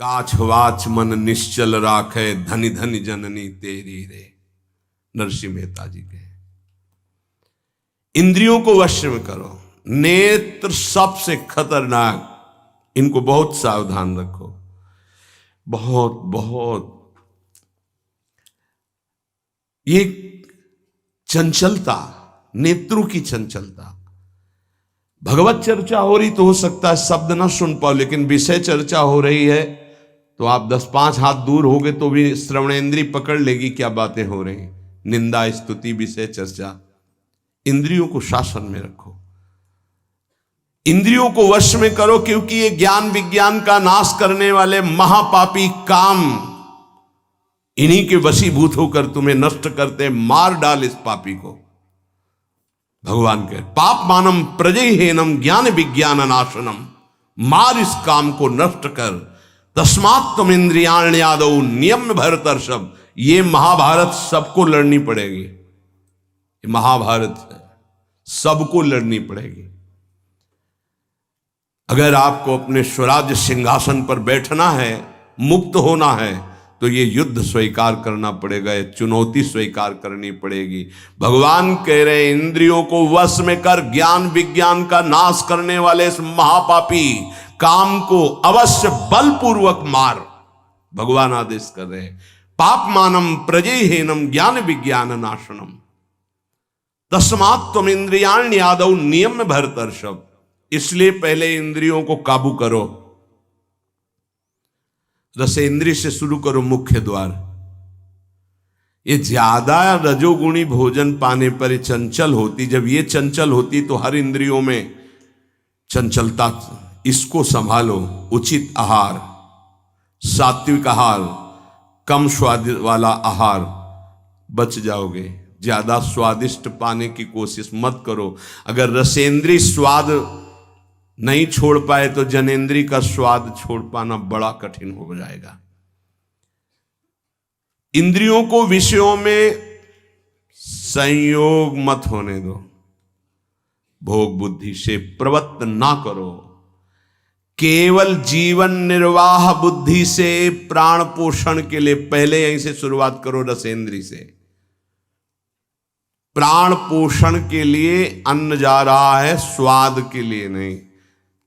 काछ वाच मन निश्चल राखे, धनि धनि जननी तेरी रे। नरसिंह मेहता जी के। इंद्रियों को वश में करो। नेत्र सबसे खतरनाक, इनको बहुत सावधान रखो। बहुत बहुत ये चंचलता, नेत्रों की चंचलता। भगवत चर्चा हो रही तो हो सकता है शब्द ना सुन पाओ, लेकिन विषय चर्चा हो रही है तो आप 10-5 हाथ दूर होगे तो भी श्रवणेंद्री पकड़ लेगी क्या बातें हो रही। निंदा, स्तुति, विषय चर्चा। इंद्रियों को शासन में रखो, इंद्रियों को वश में करो, क्योंकि ये ज्ञान विज्ञान का नाश करने वाले महापापी काम इन्हीं के वशीभूत होकर तुम्हें नष्ट करते। मार डाल इस पापी को। भगवान कहे पाप मानम प्रजहेनम ज्ञान विज्ञान नाशनम। मार इस काम को, नष्ट कर। तस्मात् तुम इंद्रियाण्यादौ नियम भरतर्षभ। ये महाभारत सबको लड़नी पड़ेगी। ये महाभारत है, सबको लड़नी पड़ेगी। अगर आपको अपने स्वराज्य सिंहासन पर बैठना है, मुक्त होना है, तो ये युद्ध स्वीकार करना पड़ेगा, ये चुनौती स्वीकार करनी पड़ेगी। भगवान कह रहे इंद्रियों को वश में कर, ज्ञान विज्ञान का नाश करने वाले इस महापापी काम को अवश्य बलपूर्वक मार। भगवान आदेश कर रहे हैं पाप मानम प्रजहेनम ज्ञान विज्ञान नाशनम। तस्मात् तुम इंद्रियाण्यादौ नियम भरतर्षभ। इसलिए पहले इंद्रियों को काबू करो। रसेंद्रिय से शुरू करो, मुख्य द्वार। ये ज्यादा रजोगुणी भोजन पाने पर चंचल होती। जब ये चंचल होती तो हर इंद्रियों में चंचलता। इसको संभालो। उचित आहार, सात्विक आहार, कम स्वाद वाला आहार, बच जाओगे। ज्यादा स्वादिष्ट पाने की कोशिश मत करो। अगर रसेंद्रिय स्वाद नहीं छोड़ पाए तो जनेंद्री का स्वाद छोड़ पाना बड़ा कठिन हो जाएगा। इंद्रियों को विषयों में संयोग मत होने दो। भोग बुद्धि से प्रवृत्त ना करो। केवल जीवन निर्वाह बुद्धि से प्राण पोषण के लिए पहले यहीं से शुरुआत करो, रसेंद्री से। प्राण पोषण के लिए अन्न जा रहा है, स्वाद के लिए नहीं।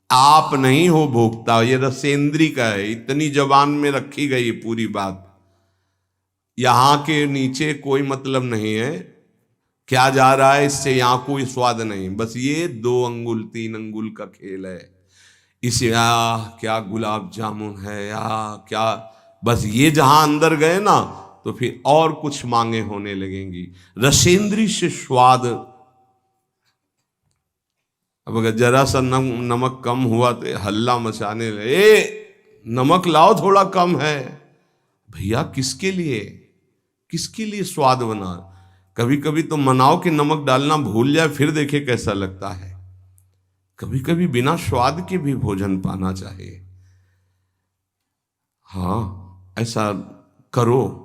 आप नहीं हो भोक्ता, ये रसेंद्री का है। इतनी जबान में रखी गई पूरी बात। यहां के नीचे कोई मतलब नहीं है क्या जा रहा है, इससे यहां कोई स्वाद नहीं। बस ये 2 अंगुल 3 अंगुल का खेल है। इसे क्या गुलाब जामुन है या क्या, बस ये जहां अंदर गए ना तो फिर और कुछ मांगे होने लगेंगी। रसेंद्री से स्वाद। अब अगर जरा सा नमक कम हुआ तो हल्ला मचाने लगे, नमक लाओ थोड़ा कम है। भैया किसके लिए, किसके लिए स्वाद बना। कभी कभी तो मनाओ कि नमक डालना भूल जाए, फिर देखे कैसा लगता है। कभी कभी बिना स्वाद के भी भोजन पाना चाहिए। हाँ, ऐसा करो।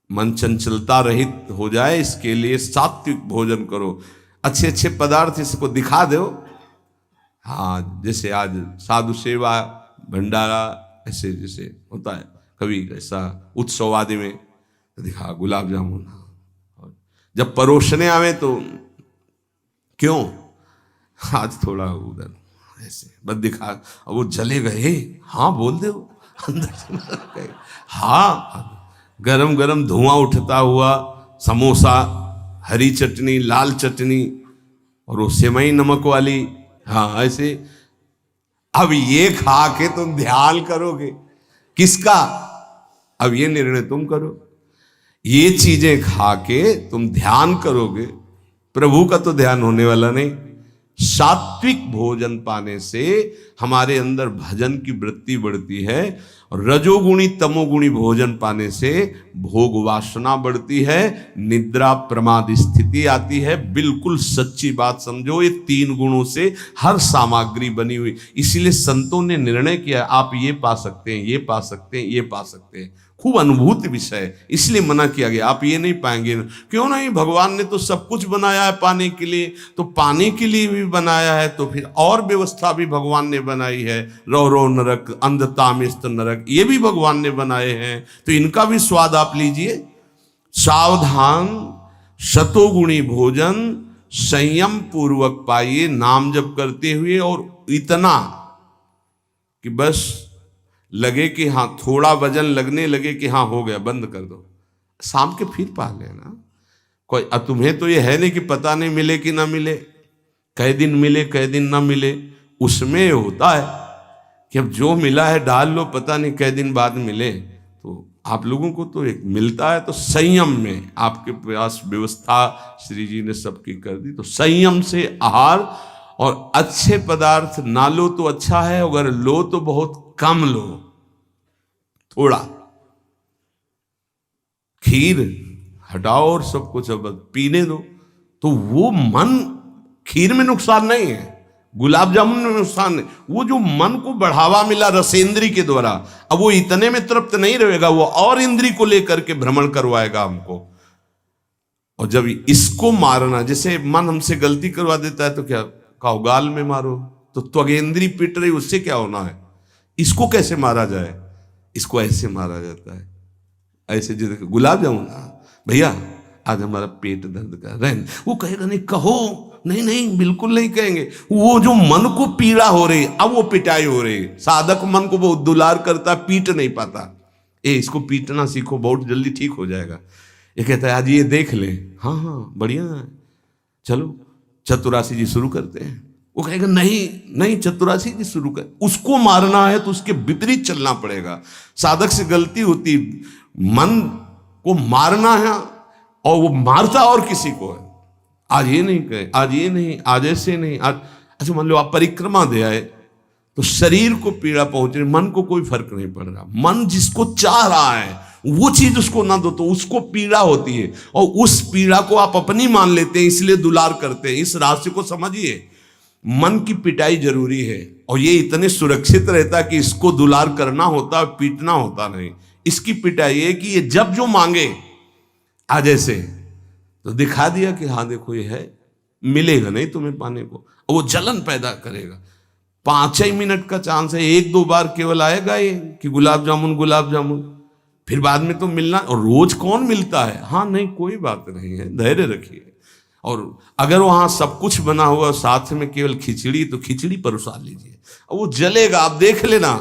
मन चंचलता रहित हो जाए, इसके लिए सात्विक भोजन करो। अच्छे अच्छे पदार्थ इसको दिखा दो। हाँ, जैसे आज साधु सेवा भंडारा ऐसे जैसे होता है, कभी ऐसा उत्सव आदि में दिखा गुलाब जामुन। जब परोसने आवे तो क्यों आज थोड़ा उधर ऐसे बस दिखा, और वो चले गए। हाँ बोल दो अंदर से। हाँ, गरम गरम धुआं उठता हुआ समोसा, हरी चटनी, लाल चटनी और वो सेवई नमक वाली। हाँ ऐसे। अब ये खा के तुम ध्यान करोगे किसका, अब ये निर्णय तुम करो। ये चीजें खा के तुम ध्यान करोगे, प्रभु का तो ध्यान होने वाला नहीं। सात्विक भोजन पाने से हमारे अंदर भजन की वृत्ति बढ़ती है, और रजोगुणी तमोगुणी भोजन पाने से भोग वासना बढ़ती है, निद्रा प्रमाद स्थिति आती है। बिल्कुल सच्ची बात समझो, ये 3 गुणों से हर सामग्री बनी हुई। इसीलिए संतों ने निर्णय किया आप ये पा सकते हैं, ये पा सकते हैं, ये पा सकते हैं। खूब अनुभूति विषय है, इसलिए मना किया गया। आप ये नहीं पाएंगे। क्यों नहीं, भगवान ने तो सब कुछ बनाया है पाने के लिए, तो पाने के लिए भी बनाया है, तो फिर और व्यवस्था भी भगवान ने बनाई है। रो रो नरक, अंधतामिस्त नरक, ये भी भगवान ने बनाए हैं, तो इनका भी स्वाद आप लीजिए। सावधान, शतोगुणी भोजन संयम पूर्वक पाइए, नाम जप करते हुए, और इतना कि बस लगे कि हाँ, थोड़ा वजन लगने लगे कि हाँ हो गया, बंद कर दो, शाम के फिर पा लेना। कोई तुम्हें तो ये है नहीं कि पता नहीं मिले कि ना मिले, कई दिन मिले कई दिन ना मिले। उसमें होता है कि अब जो मिला है डाल लो, पता नहीं कई दिन बाद मिले। तो आप लोगों को तो एक मिलता है, तो संयम में आपके पास व्यवस्था श्री जी ने सबकी कर दी। तो संयम से आहार, और अच्छे पदार्थ ना लो तो अच्छा है, अगर लो तो बहुत कम लो, थोड़ा। खीर हटाओ और सब कुछ अब पीने दो, तो वो मन, खीर में नुकसान नहीं है, गुलाब जामुन में नुकसान नहीं, वो जो मन को बढ़ावा मिला रसेंद्री के द्वारा, अब वो इतने में तृप्त नहीं रहेगा, वो और इंद्री को लेकर के भ्रमण करवाएगा हमको। और जब इसको मारना, जैसे मन हमसे गलती करवा देता है तो क्या कहो, गाल में मारो, तो त्वगेंद्री पिट रही, उससे क्या होना है। इसको कैसे मारा जाए, इसको ऐसे मारा जाता है, ऐसे। जैसे गुलाब जामुन, भैया आज हमारा पेट दर्द कर रहा है, वो कहेगा नहीं, कहो नहीं नहीं, बिल्कुल नहीं कहेंगे। वो जो मन को पीड़ा हो रही, अब वो पिटाई हो रही। साधक मन को वो दुलार करता, पीट नहीं पाता। इसको पीटना सीखो, बहुत जल्दी ठीक हो जाएगा। ये कहता है आज ये देख ले, हाँ हाँ बढ़िया है, चलो चतुरासी जी शुरू करते हैं। वो कहेगा नहीं नहीं, चतुरासी जी शुरू कर। उसको मारना है तो उसके विपरीत चलना पड़ेगा। साधक से गलती होती, मन को मारना है, और वो मारता और किसी को है। आज ये नहीं कहे, आज ये नहीं, आज ऐसे नहीं, आज अच्छा। मान लो आप परिक्रमा दे आए, तो शरीर को पीड़ा पहुंच रही, मन को कोई फर्क नहीं पड़ रहा। मन जिसको चाह रहा है वो चीज उसको ना दो तो उसको पीड़ा होती है, और उस पीड़ा को आप अपनी मान लेते हैं, इसलिए दुलार करते हैं। इस रहस्य को समझिए, मन की पिटाई जरूरी है, और ये इतने सुरक्षित रहता है कि इसको दुलार करना होता है, पीटना होता नहीं। इसकी पिटाई है कि ये जब जो मांगे आज ऐसे, तो दिखा दिया कि हाँ देखो ये है, मिलेगा नहीं तुम्हें पाने को, और वो जलन पैदा करेगा। 5 ही मिनट का चांस है, 1-2 बार केवल आएगा ये कि गुलाब जामुन गुलाब जामुन, फिर बाद में तो मिलना। और रोज कौन मिलता है, हाँ नहीं कोई बात नहीं है, धैर्य रखिए। और अगर वहां सब कुछ बना हुआ साथ में केवल खिचड़ी, तो खिचड़ी परोसा लीजिए, और वो जलेगा, आप देख लेना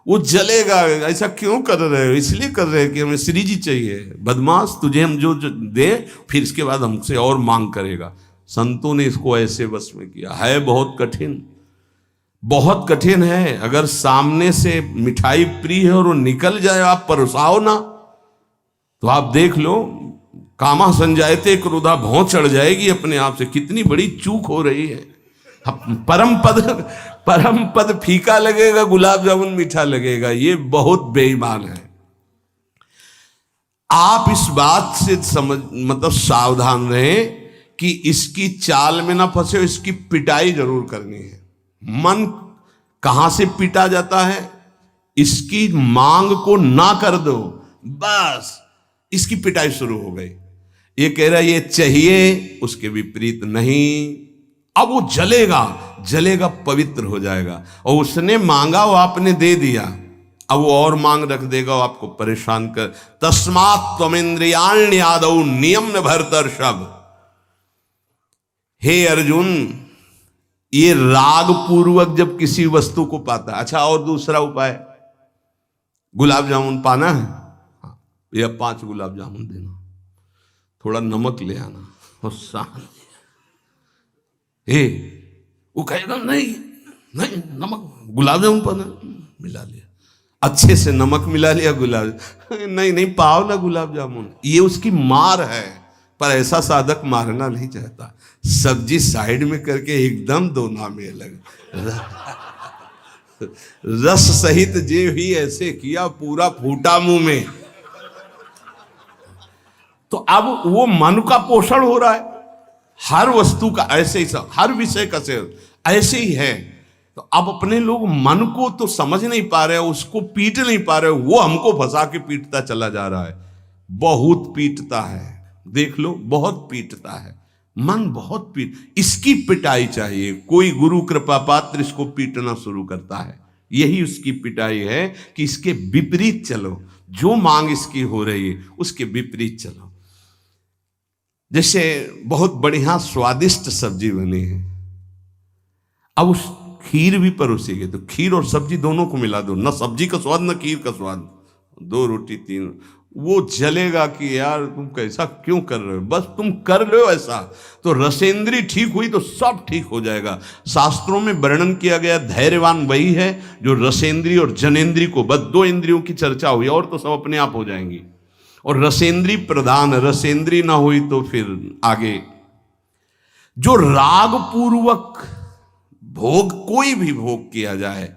वो जलेगा। ऐसा क्यों कर रहे हो, इसलिए कर रहे हैं कि हमें श्री जी चाहिए। बदमाश, तुझे हम जो दे, फिर इसके बाद हमसे और मांग करेगा। संतों ने इसको ऐसे बस में किया है। बहुत कठिन, बहुत कठिन है। अगर सामने से मिठाई प्रिय है और वो निकल जाए, आप परोसाओ ना, तो आप देख लो, कामा संजायते क्रोधा, भौं चढ़ जाएगी अपने आप से। कितनी बड़ी चूक हो रही है। परम पद फीका लगेगा, गुलाब जामुन मीठा लगेगा, ये बहुत बेईमान है। आप इस बात से समझ, मतलब सावधान रहें कि इसकी चाल में ना फंसे, इसकी पिटाई जरूर करनी है। मन कहां से पीटा जाता है, इसकी मांग को ना कर दो, बस इसकी पिटाई शुरू हो गई। ये कह रहा है ये चाहिए, उसके विपरीत नहीं। अब वो जलेगा, जलेगा, पवित्र हो जाएगा। और उसने मांगा, वो आपने दे दिया, अब वो और मांग रख देगा, वो आपको परेशान कर। तस्मात् त्वमिन्द्रियाण्यादौ नियम्य भरतर्षभ। हे अर्जुन, ये राग पूर्वक जब किसी वस्तु को पाता है। अच्छा, और दूसरा उपाय, गुलाब जामुन पाना है, हाँ, या 5 गुलाब जामुन देना, थोड़ा नमक ले आना, और शांति। वो कहेगा नहीं नहीं, नमक, गुलाब जामुन पाना, मिला लिया, अच्छे से नमक मिला लिया, गुलाब नहीं नहीं, पाओ ना गुलाब जामुन। ये उसकी मार है। पर ऐसा साधक मारना नहीं चाहता, सब्जी साइड में करके एकदम दोना में अलग रस सहित जे ही ऐसे किया, पूरा फूटा मुंह में। तो अब वो मन का पोषण हो रहा है। हर वस्तु का ऐसे ही, सब हर विषय का सेवन ऐसे ही है। तो अब अपने लोग मन को तो समझ नहीं पा रहे, उसको पीट नहीं पा रहे, वो हमको फंसा के पीटता चला जा रहा है। बहुत पीटता है, देख लो, बहुत पीटता है मन, बहुत इसकी पिटाई चाहिए। कोई गुरु कृपा पात्र इसको पीटना शुरू करता है, यही उसकी पिटाई है कि इसके विपरीत चलो, जो मांग इसकी हो रही है उसके विपरीत चलो। जैसे बहुत बढ़िया स्वादिष्ट सब्जी बनी है, अब उस खीर भी परोसेगी तो खीर और सब्जी दोनों को मिला दो, न सब्जी का स्वाद न खीर का स्वाद, 2 रोटी 3, वो जलेगा कि यार तुम कैसा क्यों कर रहे हो, बस तुम कर लो ऐसा तो रसेंद्री ठीक हुई तो सब ठीक हो जाएगा। शास्त्रों में वर्णन किया गया धैर्यवान वही है जो रसेंद्री और जनेंद्री को, बस 2 इंद्रियों की चर्चा हुई और तो सब अपने आप हो जाएंगी। और रसेंद्री प्रधान, रसेंद्री ना हुई तो फिर आगे जो राग पूर्वक भोग, कोई भी भोग किया जाए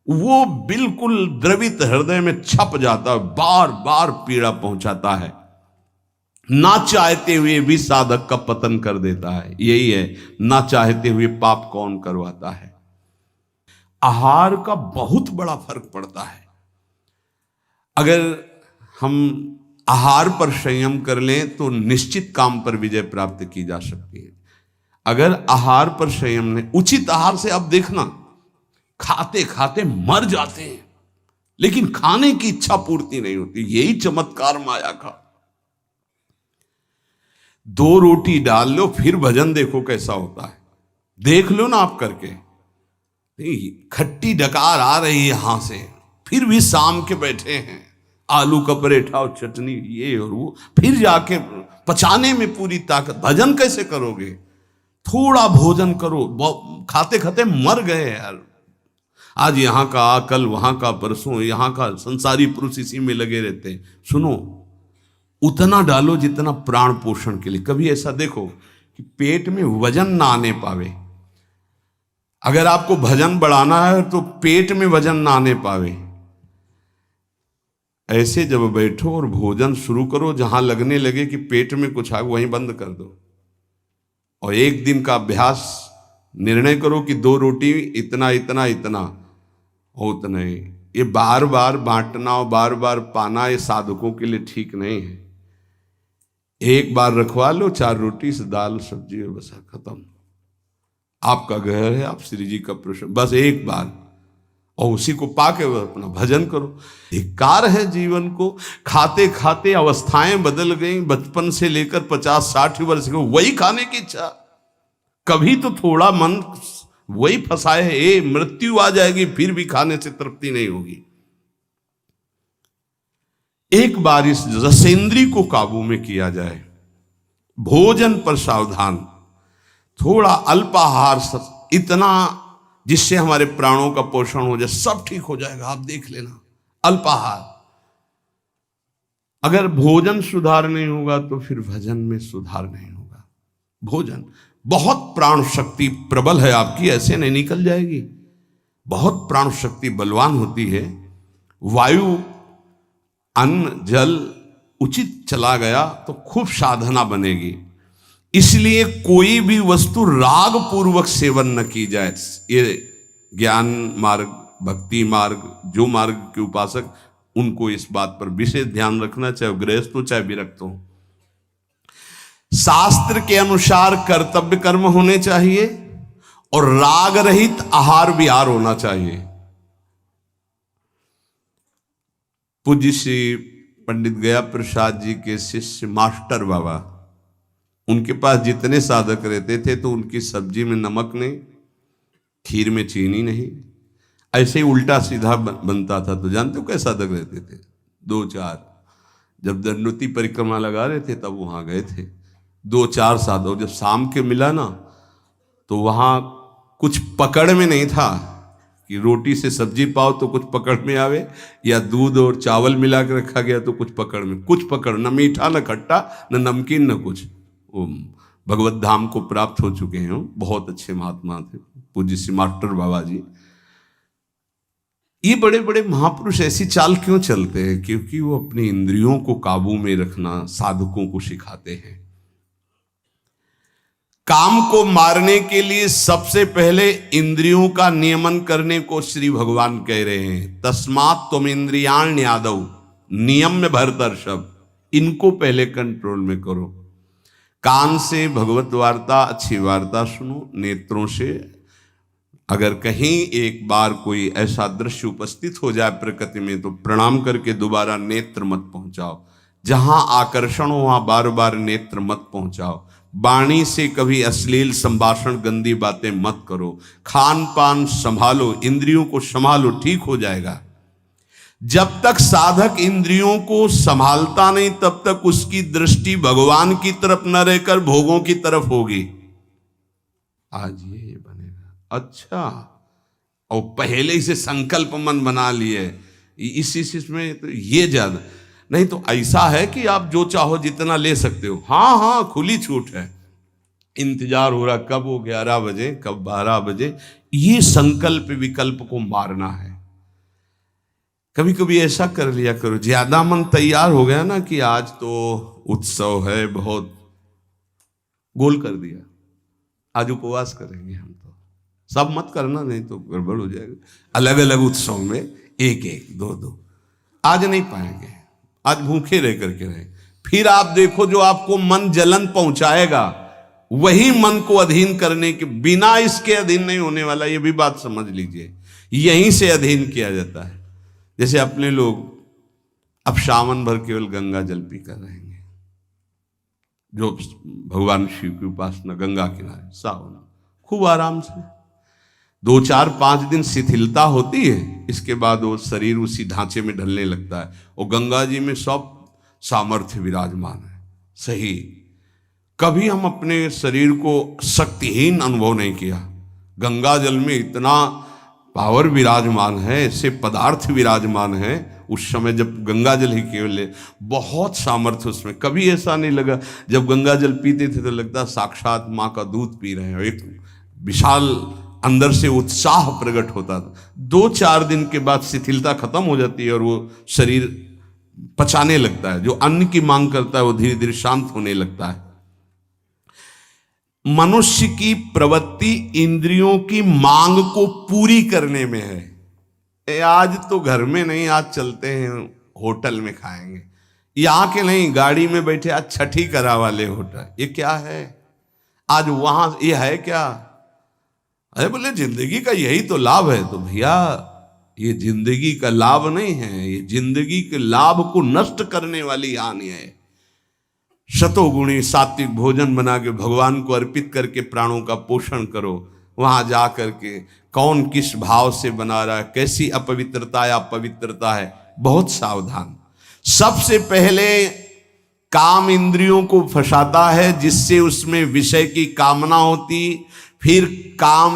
वो बिल्कुल द्रवित हृदय में छप जाता है, बार बार पीड़ा पहुंचाता है, ना चाहते हुए भी साधक का पतन कर देता है। यही है, ना चाहते हुए पाप कौन करवाता है। आहार का बहुत बड़ा फर्क पड़ता है। अगर हम आहार पर संयम कर लें तो निश्चित काम पर विजय प्राप्त की जा सकती है। अगर आहार पर संयम ने, उचित आहार से आप देखना खाते खाते मर जाते हैं, लेकिन खाने की इच्छा पूर्ति नहीं होती। यही चमत्कार माया का। 2 रोटी डाल लो फिर भजन देखो कैसा होता है, देख लो ना आप करके। खट्टी डकार आ रही है यहां से, फिर भी शाम के बैठे हैं, आलू का पराठा और चटनी ये और वो, फिर जाके पचाने में पूरी ताकत। भजन कैसे करोगे? थोड़ा भोजन करो, खाते खाते मर गए यार। आज यहाँ का, कल वहां का, परसों यहाँ का, संसारी पुरुष इसी में लगे रहते हैं। सुनो, उतना डालो जितना प्राण पोषण के लिए। कभी ऐसा देखो कि पेट में वजन ना आने पावे। अगर आपको भजन बढ़ाना है तो पेट में वजन ना आने पावे, ऐसे जब बैठो और भोजन शुरू करो, जहां लगने लगे कि पेट में कुछ आ, वहीं बंद कर दो। और 1 दिन का अभ्यास, निर्णय करो कि 2 रोटी इतना इतना इतना और उतना ही। ये बार बार बांटना और बार बार पाना ये साधकों के लिए ठीक नहीं है। एक बार रखवा लो 4 रोटी से दाल सब्जी और बस खत्म। आपका घर है, आप श्री जी का प्रश्न, बस एक बार, और उसी को पाके अपना भजन करो। धिक्कार है जीवन को, खाते खाते अवस्थाएं बदल गई, बचपन से लेकर 50-60 वर्ष के वही खाने की इच्छा। कभी तो थोड़ा मन वही फंसाए है, मृत्यु आ जाएगी फिर भी खाने से तृप्ति नहीं होगी। एक बार इस रसेंद्री को काबू में किया जाए, भोजन पर सावधान, थोड़ा अल्पाहार, इतना जिससे हमारे प्राणों का पोषण हो जाए, सब ठीक हो जाएगा। आप देख लेना, अल्पाहार। अगर भोजन सुधार नहीं होगा तो फिर भजन में सुधार नहीं होगा। भोजन, बहुत प्राण शक्ति प्रबल है आपकी, ऐसे नहीं निकल जाएगी। बहुत प्राण शक्ति बलवान होती है। वायु, अन्न, जल उचित चला गया तो खूब साधना बनेगी। इसलिए कोई भी वस्तु राग पूर्वक सेवन न की जाए। ये ज्ञान मार्ग, भक्ति मार्ग, जो मार्ग के उपासक, उनको इस बात पर विशेष ध्यान रखना, चाहे गृहस्थ हो चाहे विरक्त हो। शास्त्र के अनुसार कर्तव्य कर्म होने चाहिए और राग रहित आहार विहार होना चाहिए। पूज्य श्री पंडित गया प्रसाद जी के शिष्य मास्टर बाबा, उनके पास जितने साधक रहते थे तो उनकी सब्जी में नमक नहीं, खीर में चीनी नहीं, ऐसे ही उल्टा सीधा बनता था। तो जानते हो कैसे साधक रहते थे? 2-4, जब दंडोती परिक्रमा लगा रहे थे तब वहां गए थे 2-4 साधक। जब शाम के मिला ना तो वहां कुछ पकड़ में नहीं था कि रोटी से सब्जी पाओ तो कुछ पकड़ में आवे, या दूध और चावल मिला के रखा गया तो कुछ पकड़ में, कुछ पकड़, न मीठा न खट्टा न नमकीन न कुछ। वो भगवत धाम को प्राप्त हो चुके हैं, बहुत अच्छे महात्मा थे पूज्य श्री मास्टर बाबा जी। ये बड़े बड़े महापुरुष ऐसी चाल क्यों चलते हैं? क्योंकि वो अपनी इंद्रियों को काबू में रखना साधकों को सिखाते हैं। काम को मारने के लिए सबसे पहले इंद्रियों का नियमन करने को श्री भगवान कह रहे हैं। तस्मात् तुम इंद्रियाण यादव, नियम में भरतर्षभ, इनको पहले कंट्रोल में करो। कान से भगवत वार्ता, अच्छी वार्ता सुनो। नेत्रों से अगर कहीं एक बार कोई ऐसा दृश्य उपस्थित हो जाए प्रकृति में तो प्रणाम करके दोबारा नेत्र मत पहुंचाओ। जहां आकर्षण हो वहां बार बार नेत्र मत पहुंचाओ। वाणी से कभी अश्लील संभाषण, गंदी बातें मत करो। खान पान संभालो, इंद्रियों को संभालो, ठीक हो जाएगा। जब तक साधक इंद्रियों को संभालता नहीं तब तक उसकी दृष्टि भगवान की तरफ न रहकर भोगों की तरफ होगी। आज ये बनेगा, अच्छा, और पहले से संकल्प मन बना लिए इस में तो ये ज्यादा नहीं। तो ऐसा है कि आप जो चाहो जितना ले सकते हो। हाँ हाँ, खुली छूट है। इंतजार हो रहा कब वो 11 बजे, कब 12 बजे। ये संकल्प विकल्प को मारना है। कभी कभी ऐसा कर लिया करो, ज्यादा मन तैयार हो गया ना कि आज तो उत्सव है, बहुत गोल कर दिया, आज उपवास करेंगे हम, तो सब मत करना, नहीं तो गड़बड़ हो जाएगा। अलग अलग उत्सव में एक एक दो दो आज नहीं पाएंगे, आज भूखे रह करके रहे। फिर आप देखो जो आपको मन जलन पहुंचाएगा वही मन को अधीन करने के बिना इसके अधीन नहीं होने वाला। ये भी बात समझ लीजिए, यहीं से अधीन किया जाता है। जैसे अपने लोग अब सावन भर केवल गंगा जल पी कर रहेंगे, जो भगवान शिव की उपासना गंगा किनारे सावन खूब आराम से 2 4 5 दिन शिथिलता होती है, इसके बाद वो शरीर उसी ढांचे में ढलने लगता है और गंगा जी में सब सामर्थ्य विराजमान है। सही, कभी हम अपने शरीर को शक्तिहीन अनुभव नहीं किया। गंगा जल में इतना पावर विराजमान है, ऐसे पदार्थ विराजमान है। उस समय जब गंगा जल ही केवल बहुत सामर्थ्य उसमें, कभी ऐसा नहीं लगा। जब गंगा जल पीते थे तो लगता साक्षात माँ का दूध पी रहे हैं, एक विशाल अंदर से उत्साह प्रकट होता था। 2 4 दिन के बाद शिथिलता खत्म हो जाती है और वो शरीर पचाने लगता है। जो अन्न की मांग करता है वो धीरे धीरे शांत होने लगता है। मनुष्य की प्रवृत्ति इंद्रियों की मांग को पूरी करने में है। आज तो घर में नहीं, आज चलते हैं होटल में खाएंगे, यहाँ के नहीं, गाड़ी में बैठे आज छठी करा वाले होटल, ये क्या है आज वहां, ये है क्या? अरे बोले जिंदगी का यही तो लाभ है। तो भैया ये जिंदगी का लाभ नहीं है, ये जिंदगी के लाभ को नष्ट करने वाली हानि है। शतोगुणी सात्विक भोजन बना के भगवान को अर्पित करके प्राणों का पोषण करो। वहां जा करके कौन किस भाव से बना रहा है, कैसी अपवित्रता या पवित्रता है, बहुत सावधान। सबसे पहले काम इंद्रियों को फंसाता है, जिससे उसमें विषय की कामना होती, फिर काम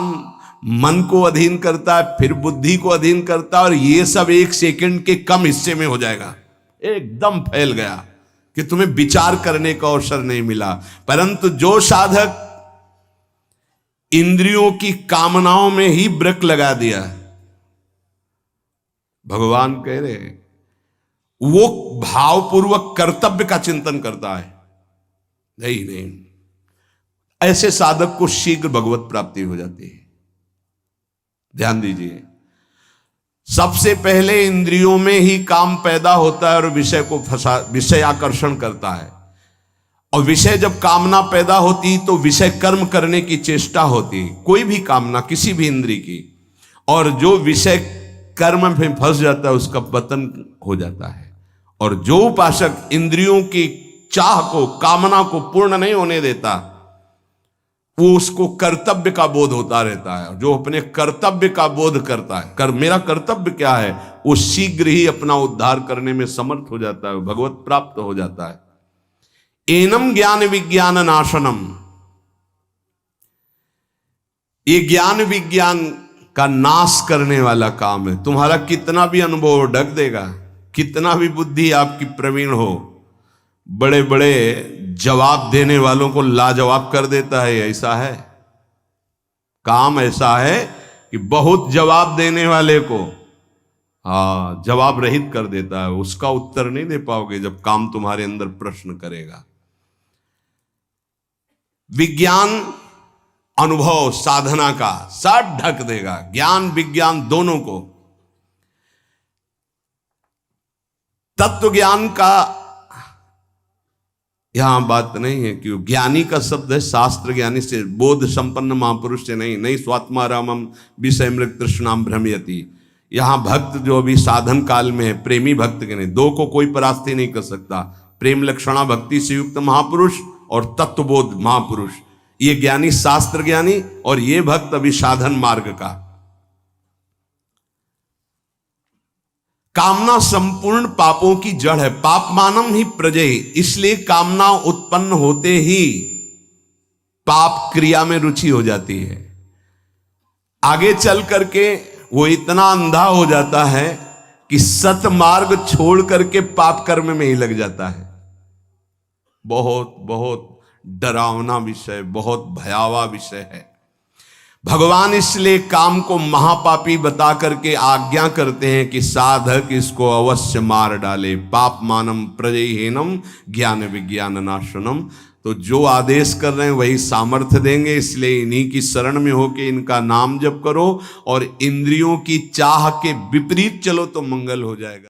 मन को अधीन करता है, फिर बुद्धि को अधीन करता है, और ये सब 1 सेकंड के कम हिस्से में हो जाएगा। एकदम फैल गया कि तुम्हें विचार करने का अवसर नहीं मिला। परंतु जो साधक इंद्रियों की कामनाओं में ही ब्रेक लगा दिया, भगवान कह रहे वो भावपूर्वक कर्तव्य का चिंतन करता है, नहीं, ऐसे साधक को शीघ्र भगवत प्राप्ति हो जाती है। ध्यान दीजिए, सबसे पहले इंद्रियों में ही काम पैदा होता है और विषय को विषय आकर्षण करता है। और विषय जब कामना पैदा होती तो विषय कर्म करने की चेष्टा होती, कोई भी कामना किसी भी इंद्रिय की, और जो विषय कर्म में फंस जाता है उसका पतन हो जाता है। और जो उपासक इंद्रियों की चाह को, कामना को पूर्ण नहीं होने देता, वो उसको कर्तव्य का बोध होता रहता है। जो अपने कर्तव्य का बोध करता है, मेरा कर्तव्य क्या है, वो शीघ्र ही अपना उद्धार करने में समर्थ हो जाता है, भगवत प्राप्त हो जाता है। एनम ज्ञान विज्ञान नाशनम, ये ज्ञान विज्ञान का नाश करने वाला काम है। तुम्हारा कितना भी अनुभव ढक देगा, कितना भी बुद्धि आपकी प्रवीण हो, बड़े बड़े जवाब देने वालों को लाजवाब कर देता है। ऐसा है, काम ऐसा है कि बहुत जवाब देने वाले को जवाब रहित कर देता है। उसका उत्तर नहीं दे पाओगे जब काम तुम्हारे अंदर प्रश्न करेगा। विज्ञान अनुभव साधना का सब ढक देगा, ज्ञान विज्ञान दोनों को। तत्व ज्ञान का यहां बात नहीं है कि ज्ञानी का शब्द है शास्त्र ज्ञानी से, बोध संपन्न महापुरुष से नहीं स्वात्मारामम विषय मृग तृष्णाम भ्रमयति। यहां भक्त जो अभी साधन काल में है, प्रेमी भक्त के नहीं, दो को कोई परास्ती नहीं कर सकता। प्रेम लक्षणा भक्ति से युक्त महापुरुष और तत्वबोध महापुरुष, ये ज्ञानी शास्त्र ज्ञानी, और ये भक्त अभी साधन मार्ग का। कामना संपूर्ण पापों की जड़ है, पाप मानम ही प्रजय, इसलिए कामना उत्पन्न होते ही पाप क्रिया में रुचि हो जाती है। आगे चल करके वो इतना अंधा हो जाता है कि सतमार्ग छोड़ करके पाप कर्म में ही लग जाता है। बहुत बहुत डरावना विषय, बहुत भयावह विषय है। भगवान इसलिए काम को महापापी बता करके आज्ञा करते हैं कि साधक इसको अवश्य मार डाले। पाप मानम प्रजयहीनम ज्ञान विज्ञान नाशनम। तो जो आदेश कर रहे हैं वही सामर्थ्य देंगे, इसलिए इन्हीं की शरण में होके इनका नाम जप करो और इंद्रियों की चाह के विपरीत चलो तो मंगल हो जाएगा।